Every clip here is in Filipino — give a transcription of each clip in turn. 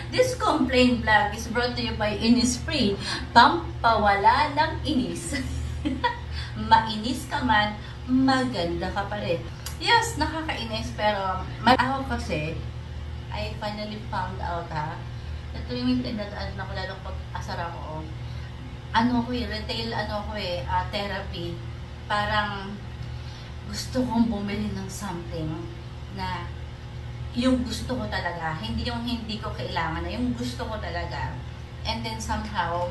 This complaint vlog is brought to you by Innisfree. Pampawala ng inis. Mainis ka man, maganda ka pa rin. Yes, nakakainis, pero ako kasi, I finally found out ito yung tinataan ako lalo pag asar ako. Retail therapy. Parang gusto kong bumili ng something na yung gusto ko talaga, hindi yung hindi ko kailangan, na yung gusto ko talaga. And then somehow,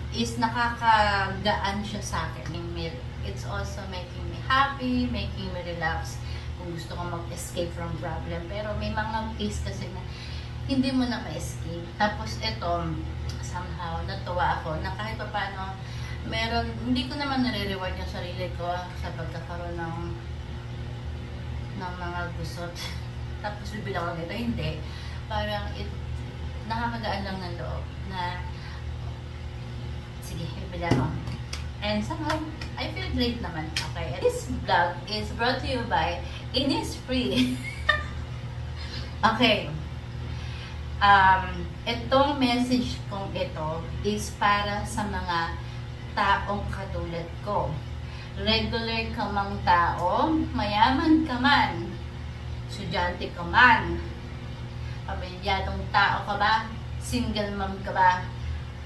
is nakakagaan siya sa akin. It's also making me happy, making me relax. Kung gusto ko mag-escape from problem. Pero may mga case kasi na hindi mo na ma-escape. Tapos ito, somehow, natuwa ako na kahit pa paano, hindi ko naman nare-reward yung sarili ko sa pagkakaroon ng mga gusot. Tapos bibilang ako nito, hindi. Parang nakakagaan lang ng loob na sige, bibilang ako. And somehow, I feel great naman. Okay, and this vlog is brought to you by Innisfree. Okay. Itong message kong ito is para sa mga taong katulad ko. Regular ka mang tao, mayaman ka man, estudyante ka man, pamilyadong tao ka ba, single mom ka ba,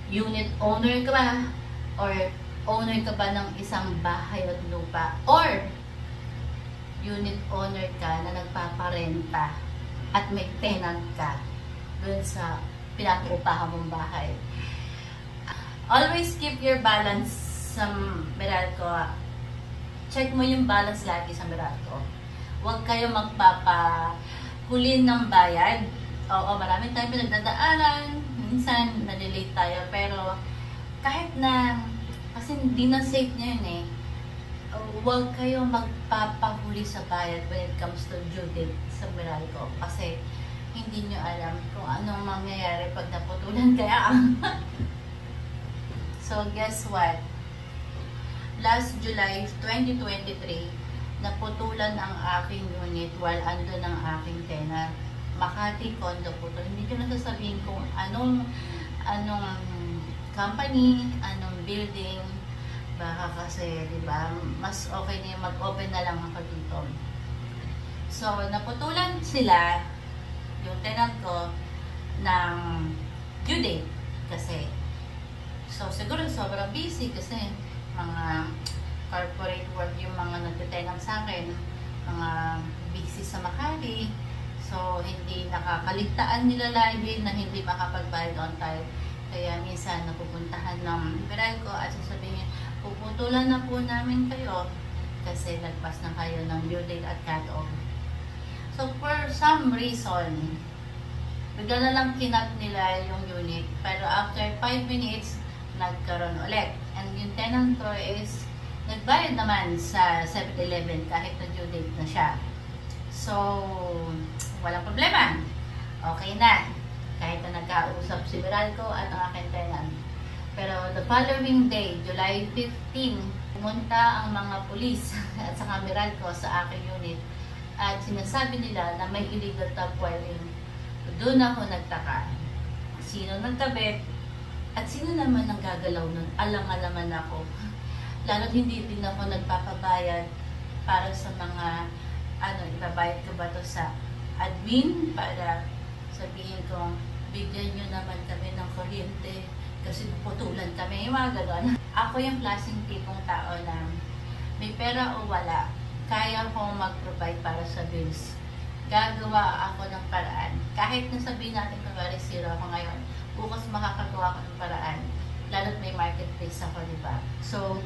unit owner ka ba, or owner ka ba ng isang bahay at lupa, or unit owner ka na nagpaparenta at may tenant ka dun sa pinag-upahan mong bahay. Always keep your balance sa Meralco. Check mo yung balance lagi sa Meralco. Huwag kayo magpapahuli ng bayad. Oo, marami tayong pinagdadaanan. Minsan, na-delay tayo. Pero, kahit na, kasi hindi na safe na yun eh. Huwag kayo magpapahuli sa bayad when it comes to due date sa Meralco. Kasi, hindi nyo alam kung anong mangyayari pag naputulan kaya. So, guess what? Last July 2023, naputulan ang aking unit while andun ang aking tenant. Makati condo putol. Hindi ko nasasabihin kung anong company, anong building. Baka kasi, di ba, mas okay na yung mag-open na lang ako dito. So, naputulan sila, yung tenant ko, ng due date. Kasi, so, siguro sobrang busy kasi mga corporate work yung mga nagtitenant sa akin, mga busy sa Makati, so hindi nakakaligtaan nila lagi na hindi makapagbayad on time. Kaya minsan napupuntahan ng Meralco at sasabihin, puputulan na po namin kayo kasi nagpas na kayo ng due date at cut-off. So for some reason, bigla na lang kinat nila yung unit, pero after 5 minutes, nagkaroon ulit. And yung tenant ko is nagbayad naman sa 7-Eleven kahit na due date na siya. So, walang problema. Okay na. Kahit na nagkausap si Meralco at ang aking tenant. Pero the following day, July 15, pumunta ang mga pulis at saka Meralco sa aking unit at sinasabi nila na may illegal top wiring. Doon ako nagtaka. Sino nagkabit? At sino naman ang gagalaw nun? Alang-alaman ako. Lalo't hindi din ako nagpapabayad para sa mga, ibabayad ko ba to sa admin para sabihin kong, bigyan nyo naman kami ng kuryente kasi puputulan kami, yung mga gano'n. Ako yung klaseng tipong tao na may pera o wala, kaya kong mag-provide para sa bills. Gagawa ako ng paraan. Kahit nasabihin natin kunwari zero ako ngayon, bukas makakagawa ko ng paraan. Lalo't may marketplace ako, di ba? So,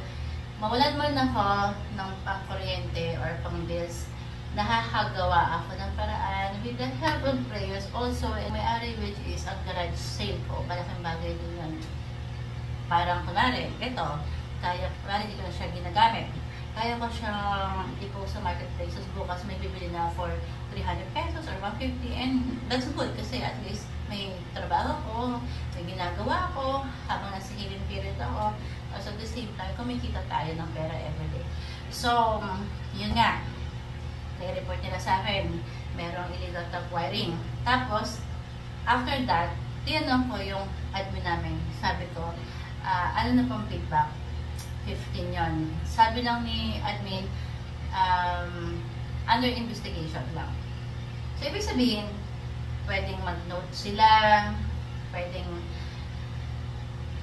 mawalan man ako ng pang-kuryente or pang-bills, nakakagawa ako ng paraan with the help of prayers. Also, may-ari which is ang garage sale ko. Malaking bagay din yun. Parang kunwari, ito, kunwari hindi ko na siya ginagamit. Kaya ko siyang i-post sa marketplace. Bukas may bibili na for 300 pesos or 150 and that's good kasi at least may trabaho ko, may ginagawa ko habang nasa healing period ako. So at the same time, kumikita tayo ng pera everyday. So, yun nga. Nai-report nila sa akin, merong illegal top wiring. Tapos, after that, tinanong ko yung admin namin. Sabi ko, ano na pong feedback? 15 yon. Sabi lang ni admin, under investigation lang. So, ibig sabihin, pwedeng mag-note sila, pwedeng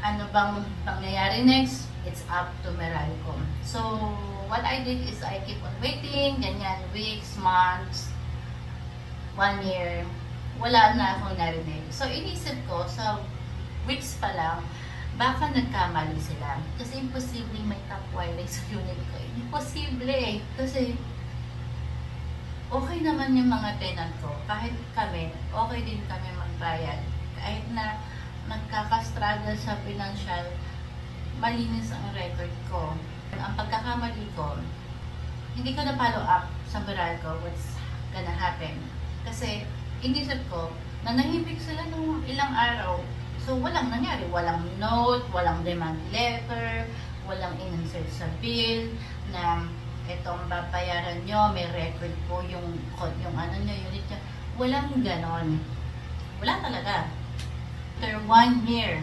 ano bang pangyayari next, it's up to Meralco. So, what I did is I keep on waiting, ganyan, weeks, months, 1 year, wala na akong narinig. So, inisip ko, sa weeks pa lang, baka nagkamali sila. Kasi imposible may top wiring sa unit ko. Imposible eh. Kasi, okay naman yung mga tenant ko. Kahit kami, okay din kami magbayad. Kahit na nagkakastruggle sa financial, malinis ang record ko. Ang pagkakamali ko, hindi ko na follow up sa Meralco what's gonna happen. Kasi, inisip ko, nanahimik sila ng ilang araw. So, walang nangyari. Walang note, walang demand letter, walang in-insert sa bill, na itong babayaran nyo, may record po yung ano nyo, unit nyo. Walang ganon. Wala talaga. After 1 year,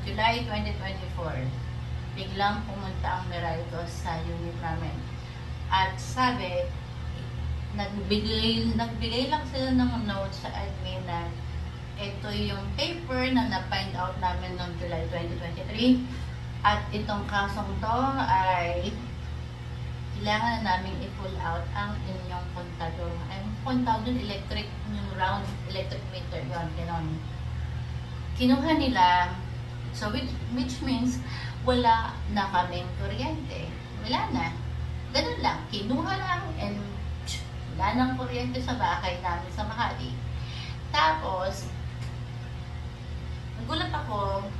July 2024, biglang pumunta ang Meralco sa unit namin. At sabi, nagbigay lang sila ng note sa admin na ito yung paper na na-find out namin noong July 2023 at itong kasong to ay kailangan na namin i-pull out ang inyong kontador. Ay, kontador electric, yung round electric meter, yun, gano'n. Kinuha nila, so which means wala na kaming kuryente. Wala na. Ganun lang. Kinuha lang and wala nang kuryente sa bahay namin sa Makati. Tapos, nagulat ako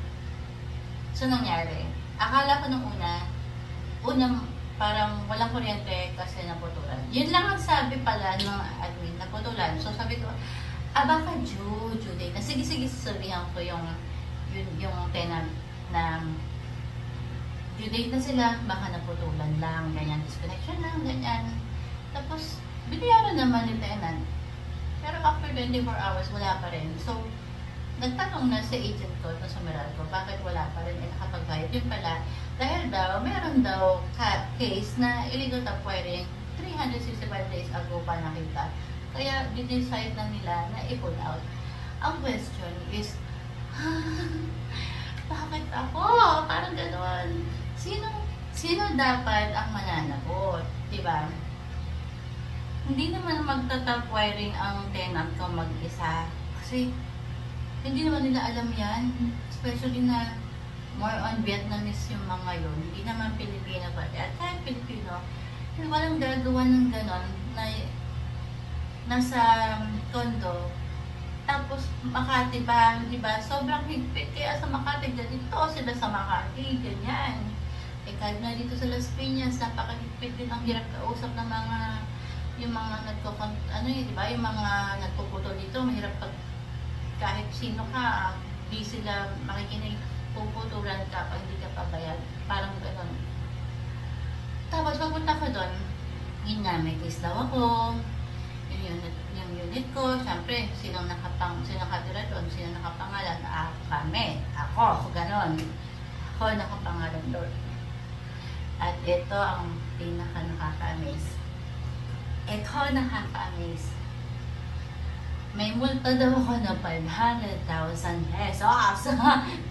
sa nangyari. Akala ko nung unang parang walang kuryente kasi naputulan. Yun lang ang sabi pala ng admin, naputulan. So sabi ko, baka due date. Sige, sasabihan ko yung tenant na due date na sila, baka naputulan lang, ganyan, disconnection lang, ganyan. Tapos, binayaran naman ni tenant. Pero after 24 hours, wala pa rin. So, nagtanong na sa agent ko na sa Meralco, bakit wala pa rin nakapagbayad? Yun pala, dahil daw, meron daw case na illegal tap wiring 365 days ago pa nakita. Kaya, dinecide na nila na i-pull out. Ang question is, bakit ako? Parang gano'n. Sino dapat ang mananagot? Diba? Hindi naman magta-tap wiring ang tenant ko mag-isa. Kasi, hindi naman nila alam yan. Especially na more on Vietnamese yung mga yun. Hindi naman Pilipino pa. At kahit Pilipino, walang gagawa ng ganon na nasa kondo. Tapos Makati pa, di ba? Sobrang higpit. Kaya sa Makati, ganito sila sa Makati. Ganyan. Eh kahit na dito sa Las Piñas, napakahigpit din. Ang hirap kausap ng yung mga di ba? Yung mga nagpuputol dito, mahirap pag kahit sino ka, di sila makikinig, puputulan ka pag hindi ka pabayad. Parang gano'n. Tapos, pagpunta ko doon, yun nga, may case daw ako, yung unit ko, syempre, sino nakatira doon, sino nakapangalan, kami, ako, gano'n. Ako nakapangalan doon. At ito ang pinaka-nakaka-amaze. Ito nakaka-amaze. May multa daw ako na 500,000 pesos.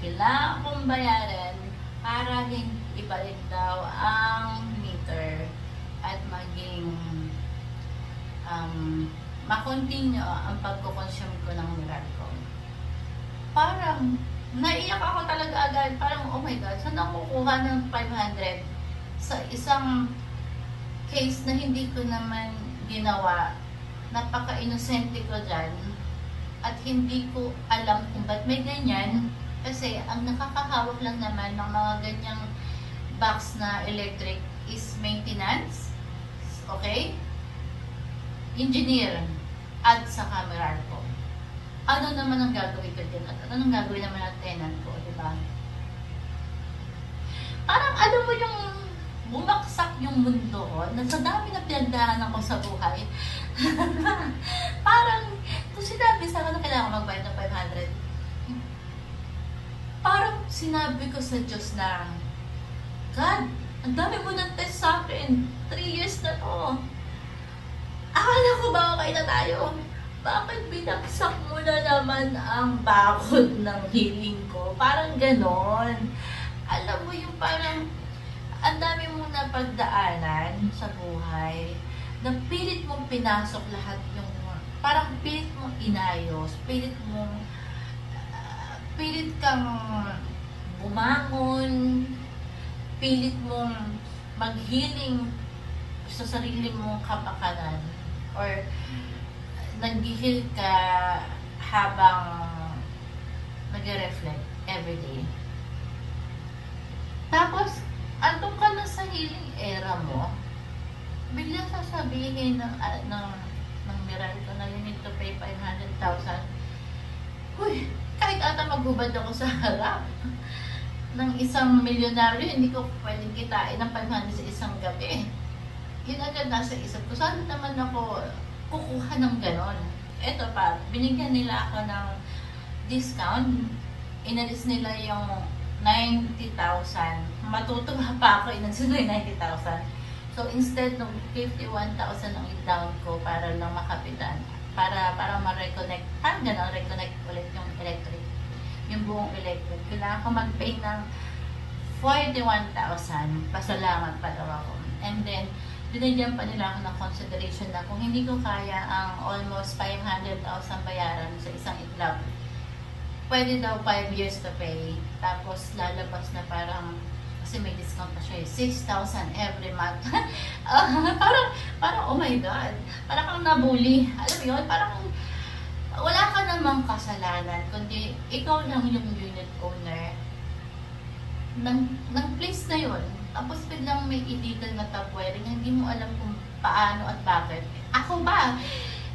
Kailangan kong bayaran para ibalik daw ang meter at maging makontinue ang pagkukonsume ko ng Meralco. Parang naiyak ako talaga agad. Parang, oh my God, saan ako kukuha ng 500 sa isang case na hindi ko naman ginawa? Napaka-inosente ko dyan at hindi ko alam kung ba't may ganyan kasi ang nakakahawak lang naman ng mga ganyang box na electric is maintenance, okay? Engineer at saka Meralco. Ano naman ang gagawin ko din at ano ang gagawin naman ng tenant ko, diba? Parang alam mo yung bumaksak yung mundo ko na sa dami na pinagdaanan ko sa buhay. Parang, kung sinabi sa akin na kailangan magbayad ng 500, parang sinabi ko sa Diyos na, God, ang dami mo ng test sa akin. 3 years na to. Akala ko ba okay na tayo? Bakit binaksak mo na naman ang bakod ng healing ko? Parang ganon. Alam mo yung parang, ang dami mong napagdaanan sa buhay, na pilit mong pinasok lahat yung, parang pilit mong inayos, pilit kang bumangon, pilit mong mag-healing sa sarili mong kapakanan, or nag-heal ka habang nag-reflect everyday. Tapos, andun ka na sa healing era mo, bigla sasabihin ng miracle na you need to pay 500,000. Uy, kahit ata maghubad ako sa harap ng isang milyonaryo, hindi ko pwedeng kitain ng 500 sa isang gabi. Yun agad nasa isip ko, saan naman ako kukuha ng ganon? Eto pa, binigyan nila ako ng discount. Inalis nila yung 90,000. Matutuwa pa ako, inalis nila yung 90,000. So, instead ng 51,000 ang i-down ko para lang makapitan, para ma-reconnect, parang gano'n, reconnect ulit yung electric, yung buong electric. Kailangan ko mag-pay ng 41,000. Pasalamat pa daw ako. And then, binigyan pa nila ako ng consideration na kung hindi ko kaya ang almost 500,000 bayaran sa isang itlog, pwede daw 5 years to pay. Tapos lalabas na parang, kasi may discount pa siya, 6,000 every month. Parang oh my God, parang kang nabully. Alam mo yun, parang wala ka namang kasalanan, kundi ikaw lang yung unit owner ng place na yun. Tapos biglang may illegal na top wiring, hindi mo alam kung paano at bakit. Ako ba?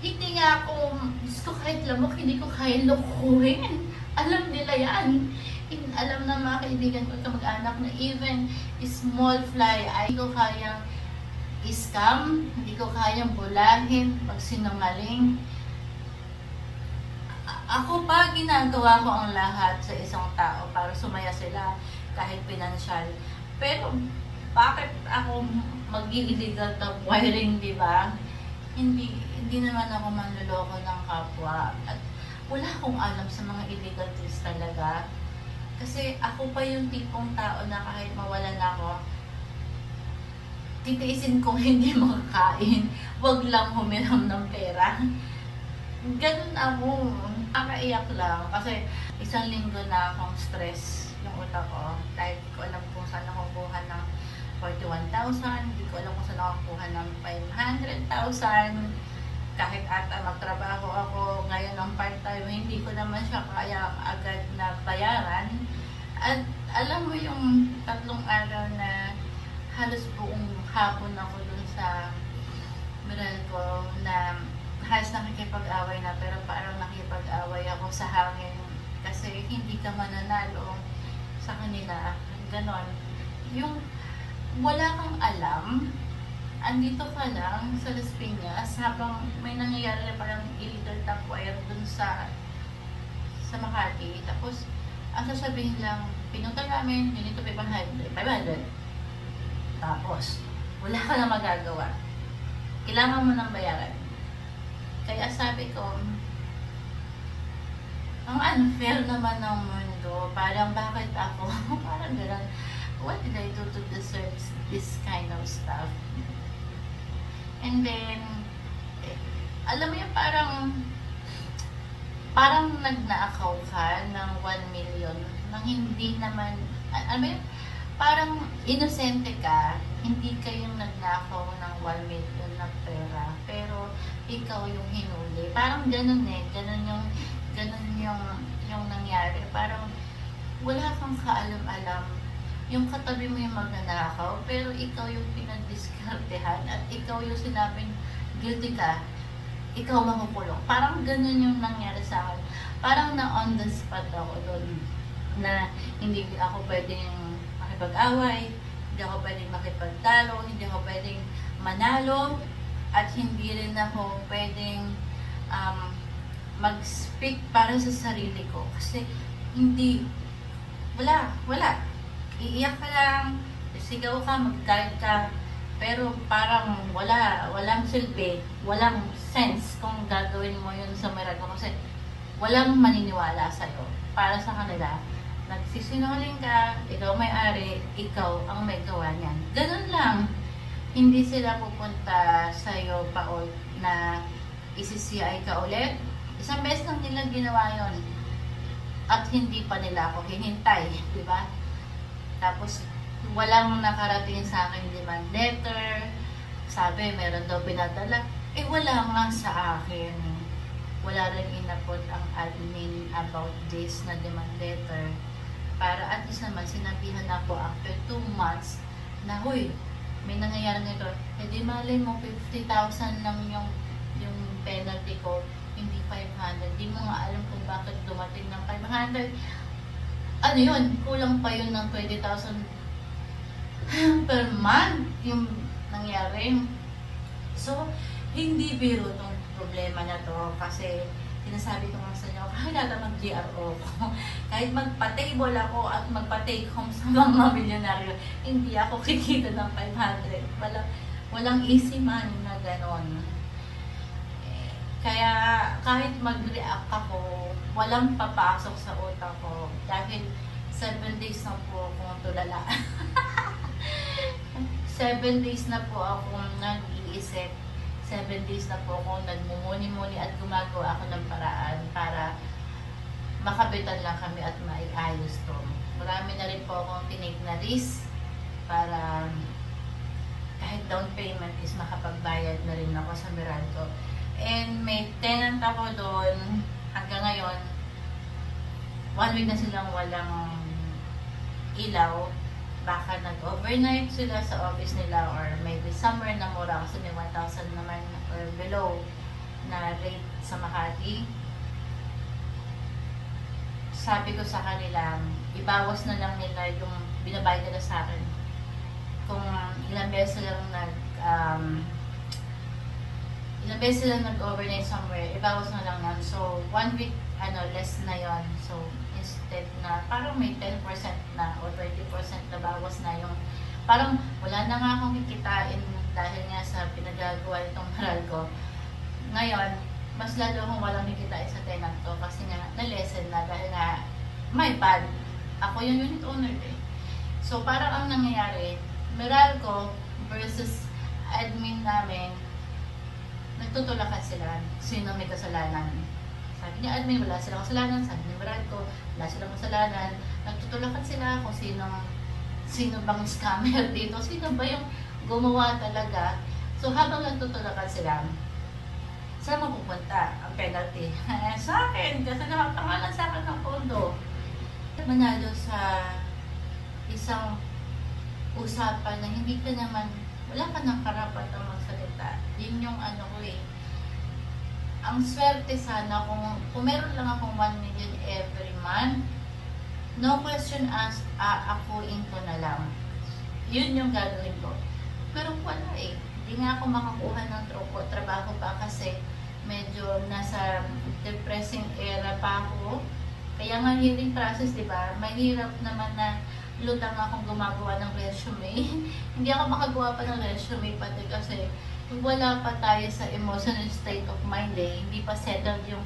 Hindi nga ako, Diyos ko, kahit lamok, hindi ko kaya lokohin. Alam nila yan. Alam ng mga kaibigan ko, kamag-anak, na even small fly, ay hindi ko kayang scam, hindi ko kayang bulahin, magsinungaling. Ako pa, ginagawa ko ang lahat sa isang tao para sumaya sila kahit pinansyal. Pero, bakit ako mag-illegal top wiring, di ba? Hindi naman ako manluloko ng kapwa. At wala akong alam sa mga illegal deals talaga. Kasi ako pa yung tipong tao na kahit mawalan ako, titiisin ko hindi makakain. Wag lang humiram ng pera. Ganun ako. Nakaiyak lang. Kasi isang linggo na akong stress yung utak ko. Dahil di ko alam kung saan ako kuha ng 41,000. Hindi ko alam kung saan ako kuha ng 500,000. Kahit ata magtrabaho ako ngayon ng part-time, hindi ko naman siya kaya agad na bayaran. At alam mo yung 3 araw na halos buong hapon ako dun sa Meralco na halos nakikipag-away na, pero parang nakikipag-away ako sa hangin kasi hindi ka mananalo sa kanila. Ganon. Yung wala kang alam, andito ka lang sa Las Piñas habang may nangyayari na parang illegal top wire dun sa Makati. Tapos, ang sasabihin lang, pinunta namin, you need to pay 500. Tapos, wala ka na magagawa. Kailangan mo ng bayaran. Kaya sabi ko, ang unfair naman ng mundo. Parang bakit ako? Parang gano'n. What did I do to deserve this kind of stuff? And then, alam mo yung parang nagnakaw ka ng 1 million nang hindi naman, alam mo yung parang inosente ka, hindi kayong nagnakaw ng 1 million na pera, pero ikaw yung hinuli. Parang ganun ganun yung nangyari. Parang wala kang kaalam-alam. Yung katabi mo yung magnanakaw, pero ikaw yung pinagdiskartehan at ikaw yung sinabing guilty ka, ikaw makukulong. Parang ganun yung nangyari sa akin. Parang na on the spot ako doon na hindi ako pwedeng makipag-away, hindi ako pwedeng makipagtalo, hindi ako pwedeng manalo. at hindi rin ako pwedeng mag-speak para sa sarili ko. Kasi hindi, wala. Iiyak ka lang, sigaw ka, mag-guide ka, pero parang walang silbi, walang sense kung gagawin mo yun sa Miracle kasi walang maniniwala sa'yo. Para sa kanila, nagsisinungaling ka, ikaw may-ari, ikaw ang may gawa niyan. Ganun lang. Hindi sila pupunta sa'yo pa na isi-CI ka ulit. Isang beses lang nila ginawa yun. At hindi pa nila ako hinintay, di ba? Tapos, walang nakarating sa akin demand letter. Sabi, meron daw pinadala. Wala nga sa akin. Wala rin inapot ang admin about this na demand letter. Para at least naman, sinabihan ako after 2 months na, huy, may nangyayari nito. Di malay mo, 50,000 lang yung penalty ko, hindi 500. Di mo nga alam kung bakit dumating ng 500. Ano yun? Kulang pa yun ng 20,000 per month yung nangyari. So, hindi biro tong problema na to kasi sinasabi ko nga sa inyo, kahit mag-GRO ko, kahit magpa-table ako at magpa-take home sa mga milyonaryo, hindi ako kikita ng 500. Walang easy money na ganon. Kaya kahit mag-react ako, walang papasok sa utak ko dahil 7 days na po akong tulala. 7 days na po akong nag-iisip. 7 days na po akong nagmumuni-muni at gumagawa ako ng paraan para makabitan lang kami at maiayos to. Marami na rin po akong tinake na risk para kahit down payment is makapagbayad na rin ako sa Meralco. And may tenant ako doon hanggang ngayon. 1 week na silang walang ilaw. Baka nag-overnight sila sa office nila or maybe somewhere na mura kasi may 1,000 naman or below na rate sa Makati. Sabi ko sa kanila, ibawas na lang nila yung binabayad nila sa akin. Kung ilang beses silang nag-overnight somewhere, ibawas na lang yan. So, 1 week, less na yon. So, instead na parang may 10% na o 20% na bawas na yung parang wala na nga akong kikitain dahil nga sa pinagagawa itong Meralco. Ngayon, mas lalo akong walang kikitain sa tenant ko kasi nga na-lesson na dahil nga my bad. Ako yung unit owner eh. So, parang ang nangyayari, Meralco versus admin namin, nagtutulakan sila sino may kasalanan. Sabi ni admin, wala silang kasalanan. Sabi ni Meralco, wala silang kasalanan. Nagtutulakan sila kung sino bang scammer dito, sino ba yung gumawa talaga. So habang nagtutulakan sila, saan mapupunta ang penalty? Sa akin, kasi nakapangalan sa akin ng pondo. Manalo sa isang usapan na hindi ka naman, wala ka ng karapatang magsalita. Yun yung ko eh. Ang swerte sana kung meron lang akong 1 million every month, no question asked, akuin ko na lang. Yun yung gagawin ko. Pero wala eh. Hindi nga ako makakuha ng trabaho pa kasi medyo nasa depressing era pa ako. Kaya nga healing process, di ba? Mahirap naman na lutang akong gumagawa ng resume. Hindi ako makagawa pa ng resume pati kasi wala pa tayo sa emotional state of mind eh. Hindi pa settled yung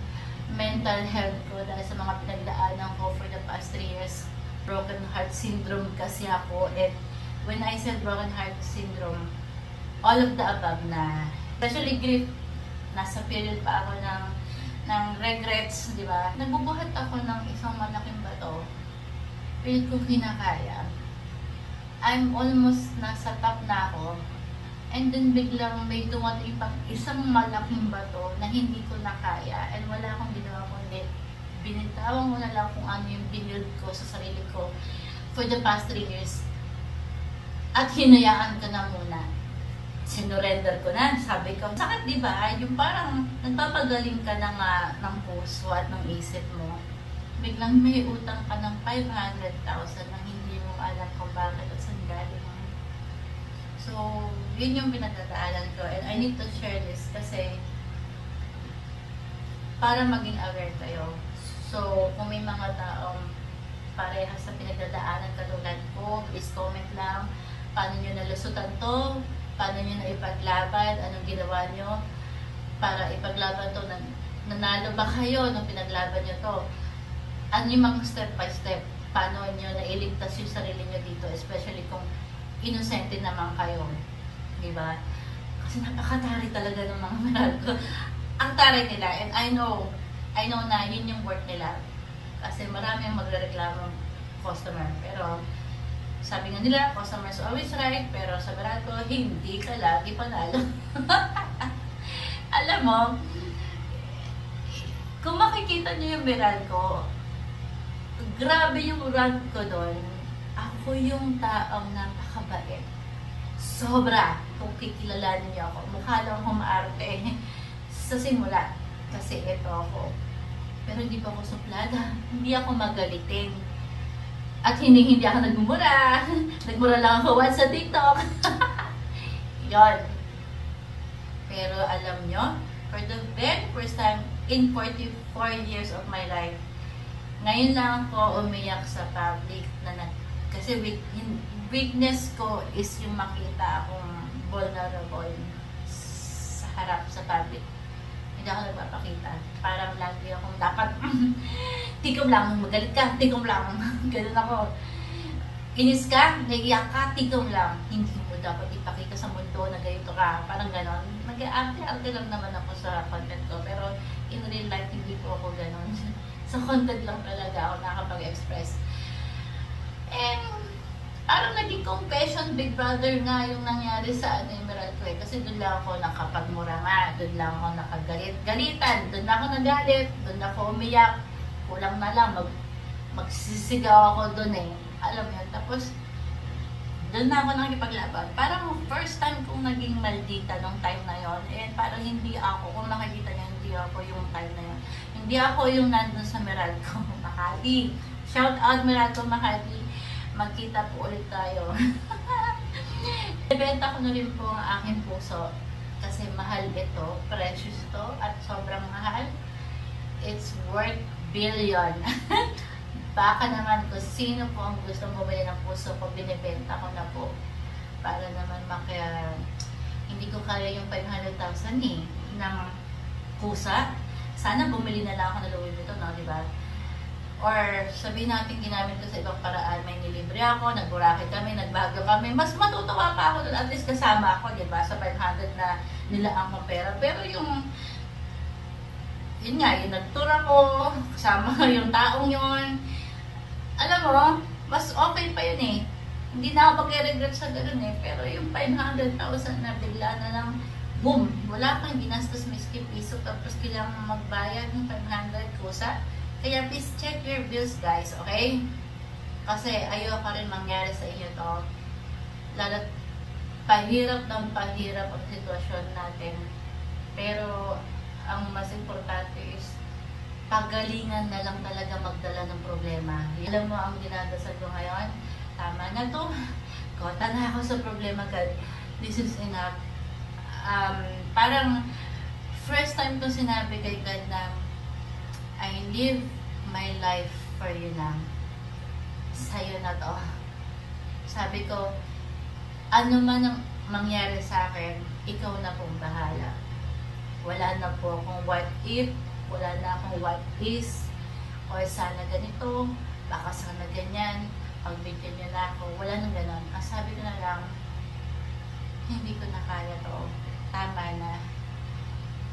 mental health ko dahil sa mga pinagdaanan ko for the past 3 years. Broken heart syndrome kasi ako. And when I said broken heart syndrome, all of the above na, especially grief, nasa period pa ako ng regrets, di ba? Nagbubuhat ako ng isang malaking bato. Pilit ko kinakaya. I'm almost nasa top na ako. And then biglang may dumating pang isang malaking bato na hindi ko nakaya. And wala akong ginawa kundi binitawan mo na lang kung ano yung binild ko sa sarili ko for the past 3 years. At hinayaan ko na muna. Sinurrender ko na. Sabi ko, sakit di ba? Yung parang nagpapagaling ka na nga ng puso at ng isip mo. Biglang may utang ka ng 500,000 na hindi mo alam kung bakit at saan galing. So, yun yung pinagdadaanan ko. And I need to share this kasi para maging aware kayo. So, kung may mga taong parehas sa pinagdadaanan katulad ko, please comment lang. Paano nyo nalusutan to? Paano nyo na ipaglaban? Anong ginawa nyo para ipaglaban to? Nanalo ba kayo nung pinaglaban nyo to? Ano yung mga step by step? Paano nyo nailigtas yung sarili nyo dito? Especially kung inosente naman kayo. Diba? Kasi napakatari talaga ng mga Meralco. Ang taray nila. And I know na yun yung work nila. Kasi marami ang magrereklamo customer. Pero, sabi nga nila, customers always right. Pero sa Meralco, hindi ka lagi panalo. Alam mo, kung makikita nyo yung Meralco, grabe yung rank ko doon. Ako yung taong napakabait. Sobra. Kung kikilalanin niyo ako. Mukha lang humaarte sa simula. Kasi ito ako. Pero hindi pa ako suplada. Hindi ako magalitin. At hindi ako nagmumura. Nagmura lang ako once sa TikTok. Yon. Pero alam nyo, for the very first time in 44 years of my life, ngayon lang ako umiyak sa public kasi weakness ko is yung makita akong vulnerable sa harap sa public. Hindi ako nagpapakita. Parang lagi akong dapat tikom lang, magalit ka, tikom lang. Ganun ako. Inis ka, naiiyak ka, tikom lang. Hindi mo dapat ipakita sa mundo na ganito ka. Parang ganon. Nag-arte-arte lang naman ako sa content ko. Pero in real life, hindi po ako ganon. Sa content lang talaga ako nakapag-express. And parang naging confession Big Brother nga yung nangyari sa Meralco eh. Kasi doon lang ako nakapagmura nga. Doon lang ako nakagalit-galitan. Doon ako nagalit. Doon ako umiyak. Kulang na lang. Magsisigaw ako doon eh. Alam mo yun. Tapos, doon na ako nakipaglaban. Parang first time kong naging maldita nung time na yon. And parang hindi ako. Kung nakikita niya, hindi ako yung time na yon. Hindi ako yung nandun sa Meralco Makati. Shout out Meralco Makati. Magkita po ulit tayo. Ibenta ko na rin po ang aking puso. Kasi mahal ito. Precious ito. At sobrang mahal. It's worth billion. Baka naman kung sino po ang gustong bumili ng puso ko, binibenta ko na po. Para naman hindi ko kaya yung 500,000 eh, ng pusa. Sana bumili na lang ako ng Louis Vuitton, no, diba? Or sabihin natin ginamit ko sa ibang paraan, may nilibre ako, nag-Boracay kami, nagbago kami, mas matutuwa pa ako doon, at least kasama ako, diba? Sa 500 na nilaang kong pera. Pero yung yun nga, yung nag-tour ako, kasama yung taong yun, alam mo, mas okay pa yun eh. Hindi na ako mag-regret sa ganun eh. Pero yung 500,000 na bigla na lang, boom, wala kang ginastos miski piso, tapos kailangan magbayad ng 500 kusa. Kaya please check your bills guys, okay? Kasi ayoko rin mangyari sa inyo to. Lalo pahirap ng pahirap ang sitwasyon natin. Pero ang mas importante is pagalingan na lang talaga magdala ng problema. Alam mo ang dinadasal ko ngayon? Tama na to. Kota na ako sa problema, God. This is enough. Parang first time ko sinabi kay God na I live my life for you na. Sa'yo na to. Sabi ko, ano man ang mangyari sa akin, ikaw na pong bahala. Wala na po akong what if, wala na akong what is, or sana ganito, baka sana ganyan, pagbigyan niyo na ako, wala nang ganon. Ang sabi ko na lang, hindi ko na kaya to. Tama na.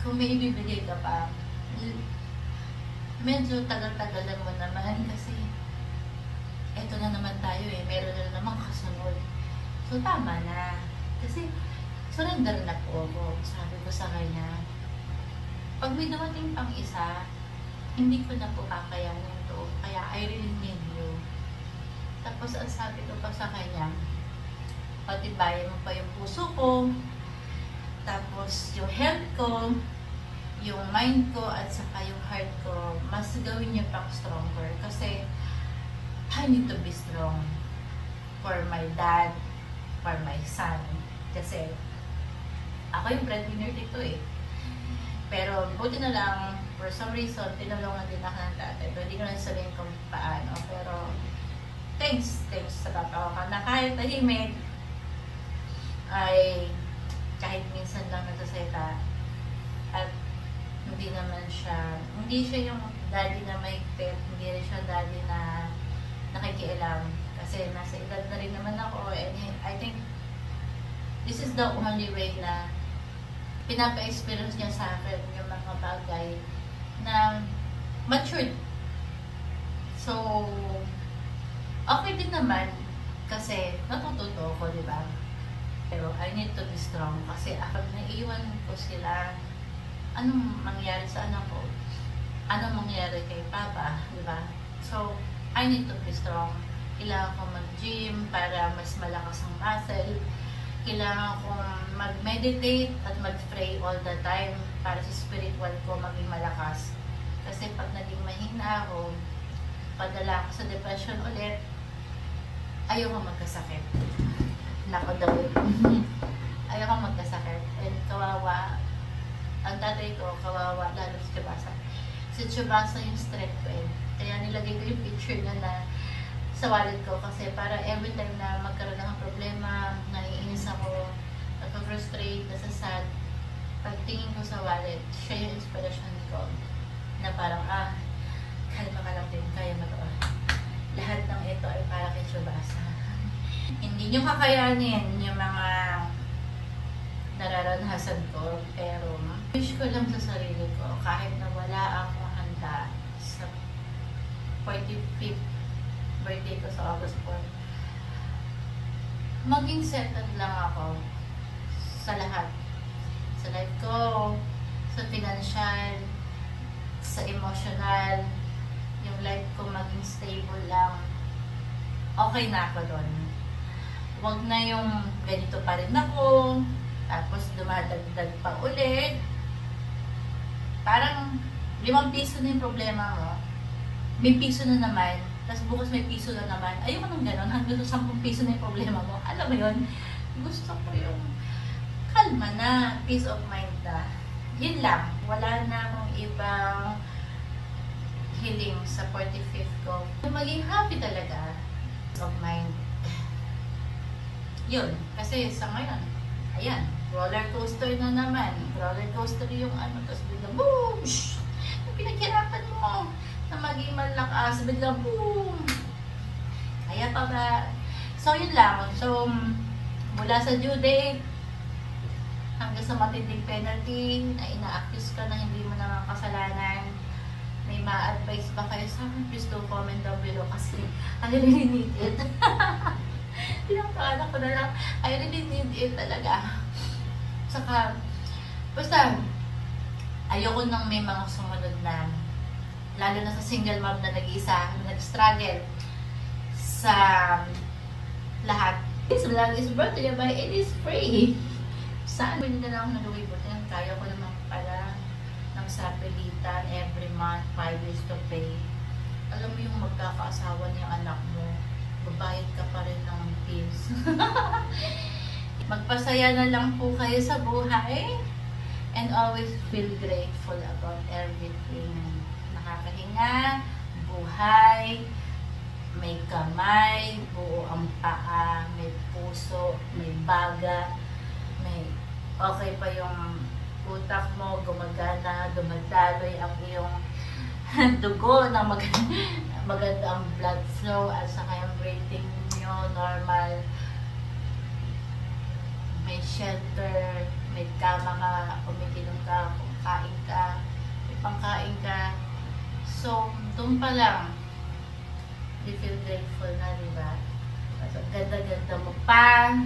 Kung may ibibigay ka pa, medyo tagal-tagalan mo naman kasi eto na naman tayo eh, meron na naman kasunod. So tama na. Kasi surrender na po ako. Sabi ko sa kanya, pag may dumating pang isa, hindi ko na po kakayanin to. Kaya I really need you. Tapos ang sabi ko pa sa kanya, patibayan mo pa yung puso ko, tapos yung health ko, yung mind ko, at saka yung heart ko, mas gawin niyo pang stronger. Kasi I need to be strong for my dad, for my son, Kasi, ako yung breadwinner dito eh. Pero, buti na lang, for some reason, tinulungan din ako ng tatay. Pero hindi ko na sabihin kung paano. Pero, thanks sa papa ko na kahit tahimik, ay kahit minsan lang nagsasalita at hindi siya yung daddy na mahigpit, hindi rin siya daddy na nakikialam kasi nasa edad na rin naman ako, and I think this is the only way na pinapa-experience niya sa akin yung mga bagay na matured. So, okay din naman kasi natututo ko, di ba? Pero I need to be strong kasi kapag naiiwan ko sila, anong mangyari sa anak ko? Anong mangyari kay Papa, di ba? So, I need to be strong. Kailangan ko mag-gym para mas malakas ang muscle. Kailangan ko mag-meditate at mag-pray all the time para sa spiritual ko maging malakas. Kasi pag naging mahina ako, padala ako sa depression ulit, ayoko magkasakit. Nako daw. Ayoko magkasakit. And kawawa, ang tatay ko, kawawa, lalo si Chubasa. Si Chubasa yung strength ko eh. Kaya nilagay ko yung picture niya na sa wallet ko kasi para every time na magkaroon ng problema, naiinis ako, nag-frustrate, nasasad, pagtingin ko sa wallet, siya yung inspiration ko na parang, kalma ka lang din, kaya mo to. Lahat ng ito ay para kay Chubasa. Hindi nyo kakayanin yung mga nararanasan ko, pero wish ko lang sa sarili ko, kahit na wala akong handa sa 45th birthday ko sa August 4, maging settled lang ako sa lahat. Sa life ko, sa financial, sa emotional, yung life ko maging stable lang. Okay na ako doon. Huwag na yung ganito pa rin ako, tapos dumadagdag pa ulit. Parang 5 piso na yung problema mo. May piso na naman, tapos bukas may piso na naman. Ayoko nang gano'n, hanggang sa 10 piso na yung problema mo. Alam mo yun? Gusto ko yung kalma na, peace of mind na. Yun lang. Wala na akong ibang hiling sa 45th ko. Maging happy talaga. Peace of mind. Yun. Kasi sa ngayon, ayan, roller coaster na naman. Roller coaster yung ano, tapos biglang boom! Shhh! Pinaghirapan mo na maging malakas, biglang boom! Kaya pa ba? So, yun lang. So, mula sa due date hanggang sa matinding penalty na ina-accuse ka na hindi mo naman kasalanan, may ma-advise ba kayo sa akin? Please don't comment down below kasi I really need it. Pinapaanak ko na lang, I really need it talaga. Saka, basta, ayoko nang may mga sumunod na, lalo na sa single mom na nag-iisa, nag-struggle sa lahat. This vlog is brought to you by It Is Free. Saan mo na lang nag-uwi po? Kaya ko naman pala ng sapilitan every month, 5 years to pay. Alam mo yung magkakaasawa niyang anak mo, babayad ka pa rin ng bills. Magpasaya na lang po kayo sa buhay and always feel grateful about everything. Nakakahinga, buhay, may kamay, buo ang paa, may puso, may baga, may okay pa yung utak mo, gumagana, dumadaloy ang iyong dugo na maganda ang blood flow at saka yung breathing nyo normal, may shelter, may kama ka, umiinom ka, kumakain ka, may pangkain ka. So, doon pa lang, you feel grateful na, diba? At ang ganda-ganda mo pa,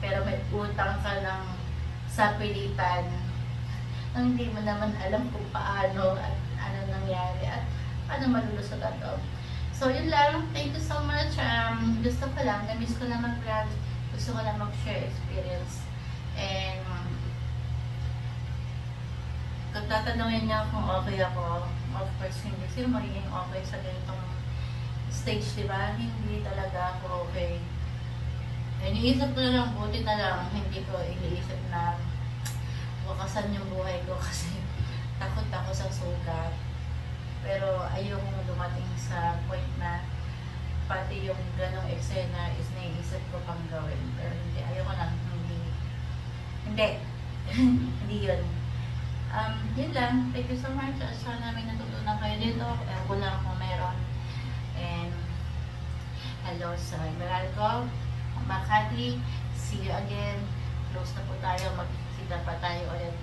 pero may utang ka ng sapilitan na hindi mo naman alam kung paano at ano nangyari at paano malulusot ito. So, yun lang. Thank you so much. Gusto ko lang, na-miss ko lang mag-vlog. Gusto ko lang mag-share experience. And, kung tatanungin niya kung okay ako, of course, hindi. Sino magiging okay sa ganitong stage, diba? Hindi talaga ako okay. Iniisip ko na lang, buti na lang, hindi ko iniisip na wakasan yung buhay ko kasi takot ako sa sugat. Pero ayokong dumating sa point na pati yung ganong eksena is naiisip ko pang gawin. Pero hindi, ayoko na, hindi, hindi yun. Yun lang. Thank you so much. Sana may natutunan kayo dito. Ewan ko lang kung meron. And hello sa mahal ko, Makati. See you again. Close na po tayo. Magkikita pa tayo ulit.